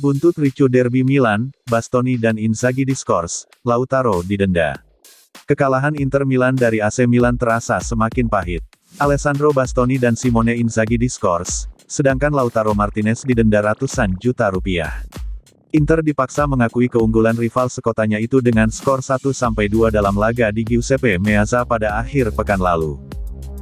Buntut ricu derby Milan, Bastoni dan Inzaghi diskors, Lautaro didenda. Kekalahan Inter Milan dari AC Milan terasa semakin pahit. Alessandro Bastoni dan Simone Inzaghi diskors, sedangkan Lautaro Martinez didenda ratusan juta rupiah. Inter dipaksa mengakui keunggulan rival sekotanya itu dengan skor 1-2 dalam laga di Giuseppe Meazza pada akhir pekan lalu.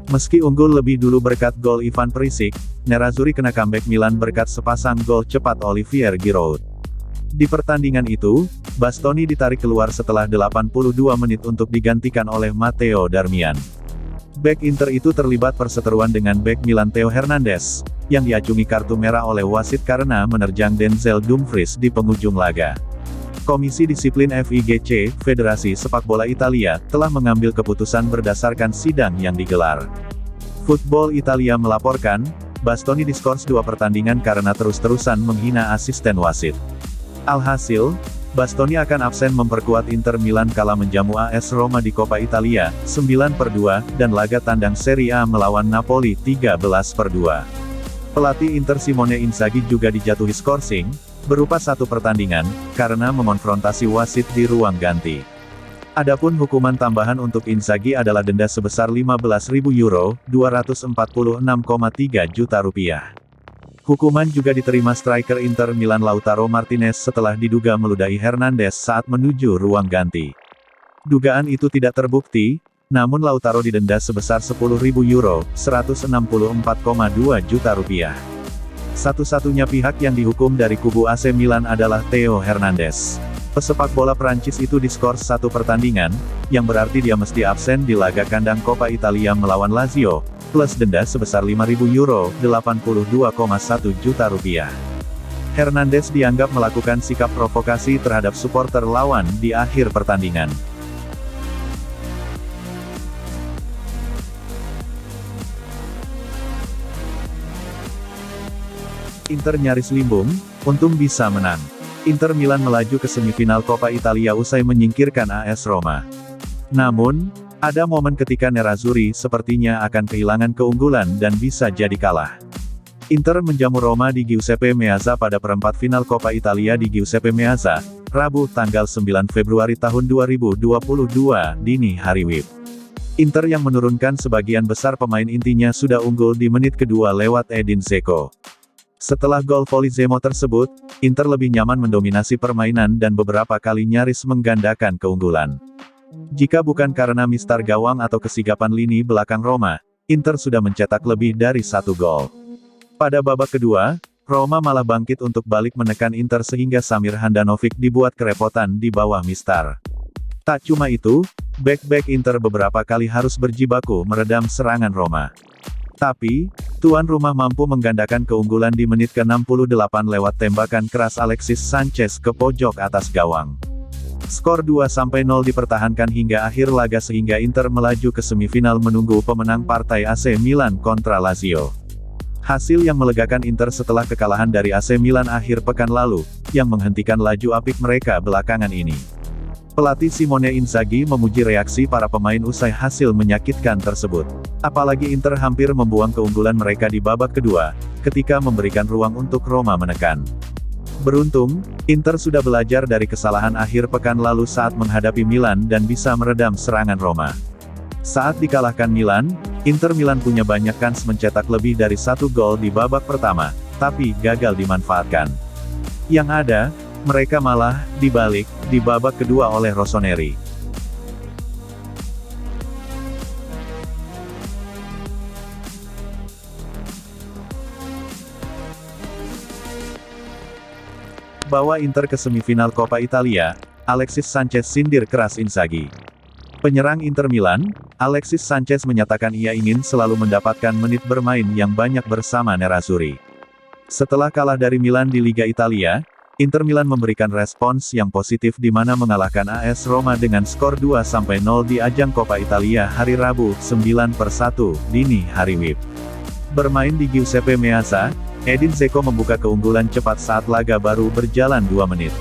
Meski unggul lebih dulu berkat gol Ivan Perisic, Nerazzurri kena comeback Milan berkat sepasang gol cepat Olivier Giroud. Di pertandingan itu, Bastoni ditarik keluar setelah 82 menit untuk digantikan oleh Matteo Darmian. Bek Inter itu terlibat perseteruan dengan bek Milan Theo Hernandez, yang diacungi kartu merah oleh wasit karena menerjang Denzel Dumfries di penghujung laga. Komisi Disiplin FIGC, Federasi Sepak Bola Italia, telah mengambil keputusan berdasarkan sidang yang digelar. Football Italia melaporkan, Bastoni diskors 2 pertandingan karena terus-terusan menghina asisten wasit. Alhasil, Bastoni akan absen memperkuat Inter Milan kala menjamu AS Roma di Coppa Italia, 9-2, dan laga tandang Serie A melawan Napoli, 13-2. Pelatih Inter Simone Inzaghi juga dijatuhi skorsing, berupa 1 pertandingan, karena memonfrontasi wasit di ruang ganti. Adapun hukuman tambahan untuk Inzaghi adalah denda sebesar €15.000, $246,3 juta. Hukuman juga diterima striker Inter Milan Lautaro Martinez setelah diduga meludahi Hernandez saat menuju ruang ganti. Dugaan itu tidak terbukti, namun Lautaro didenda sebesar €10.000, $164,2 juta. Satu-satunya pihak yang dihukum dari kubu AC Milan adalah Theo Hernandez. Pesepak bola Prancis itu diskors 1 pertandingan, yang berarti dia mesti absen di laga kandang Coppa Italia melawan Lazio, plus denda sebesar €5.000, $82,1 juta. Hernandez dianggap melakukan sikap provokasi terhadap supporter lawan di akhir pertandingan. Inter nyaris limbung, untung bisa menang. Inter Milan melaju ke semifinal Coppa Italia usai menyingkirkan AS Roma. Namun, ada momen ketika Nerazzurri sepertinya akan kehilangan keunggulan dan bisa jadi kalah. Inter menjamu Roma di Giuseppe Meazza pada perempat final Coppa Italia di Giuseppe Meazza, Rabu tanggal 9 Februari tahun 2022, dini hari WIB. Inter yang menurunkan sebagian besar pemain intinya sudah unggul di menit kedua lewat Edin Dzeko. Setelah gol voli Zemo tersebut, Inter lebih nyaman mendominasi permainan dan beberapa kali nyaris menggandakan keunggulan. Jika bukan karena mistar gawang atau kesigapan lini belakang Roma, Inter sudah mencetak lebih dari 1 gol. Pada babak kedua, Roma malah bangkit untuk balik menekan Inter sehingga Samir Handanovic dibuat kerepotan di bawah mistar. Tak cuma itu, bek-bek Inter beberapa kali harus berjibaku meredam serangan Roma. Tapi, tuan rumah mampu menggandakan keunggulan di menit ke-68 lewat tembakan keras Alexis Sanchez ke pojok atas gawang. Skor 2-0 dipertahankan hingga akhir laga sehingga Inter melaju ke semifinal menunggu pemenang partai AC Milan kontra Lazio. Hasil yang melegakan Inter setelah kekalahan dari AC Milan akhir pekan lalu, yang menghentikan laju apik mereka belakangan ini. Pelatih Simone Inzaghi memuji reaksi para pemain usai hasil menyakitkan tersebut. Apalagi Inter hampir membuang keunggulan mereka di babak kedua, ketika memberikan ruang untuk Roma menekan. Beruntung, Inter sudah belajar dari kesalahan akhir pekan lalu saat menghadapi Milan dan bisa meredam serangan Roma. Saat dikalahkan Milan, Inter Milan punya banyak kans mencetak lebih dari 1 gol di babak pertama, tapi gagal dimanfaatkan. Yang ada, mereka malah dibalik di babak kedua oleh Rossoneri. Bawa Inter ke semifinal Coppa Italia, Alexis Sanchez sindir keras Inzaghi. Penyerang Inter Milan, Alexis Sanchez menyatakan ia ingin selalu mendapatkan menit bermain yang banyak bersama Nerazzurri. Setelah kalah dari Milan di Liga Italia, Inter Milan memberikan respons yang positif di mana mengalahkan AS Roma dengan skor 2-0 di ajang Coppa Italia hari Rabu, 9-1, dini hari WIB. Bermain di Giuseppe Meazza, Edin Dzeko membuka keunggulan cepat saat laga baru berjalan 2 menit.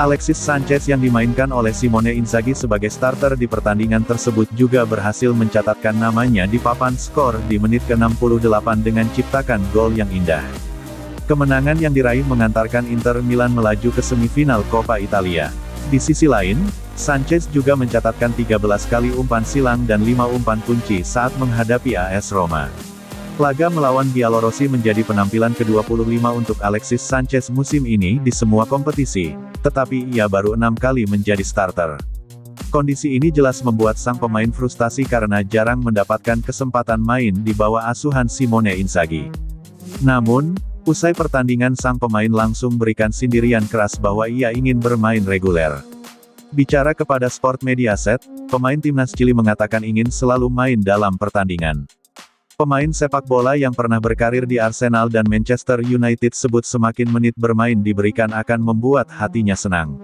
Alexis Sanchez yang dimainkan oleh Simone Inzaghi sebagai starter di pertandingan tersebut juga berhasil mencatatkan namanya di papan skor di menit ke-68 dengan ciptakan gol yang indah. Kemenangan yang diraih mengantarkan Inter Milan melaju ke semifinal Coppa Italia. Di sisi lain, Sanchez juga mencatatkan 13 kali umpan silang dan 5 umpan kunci saat menghadapi AS Roma. Laga melawan Giallorossi menjadi penampilan ke-25 untuk Alexis Sanchez musim ini di semua kompetisi, tetapi ia baru 6 kali menjadi starter. Kondisi ini jelas membuat sang pemain frustasi karena jarang mendapatkan kesempatan main di bawah asuhan Simone Inzaghi. Namun, usai pertandingan sang pemain langsung berikan sindiran keras bahwa ia ingin bermain reguler. Bicara kepada Sport Mediaset, pemain timnas Chili mengatakan ingin selalu main dalam pertandingan. Pemain sepak bola yang pernah berkarir di Arsenal dan Manchester United sebut semakin menit bermain diberikan akan membuat hatinya senang.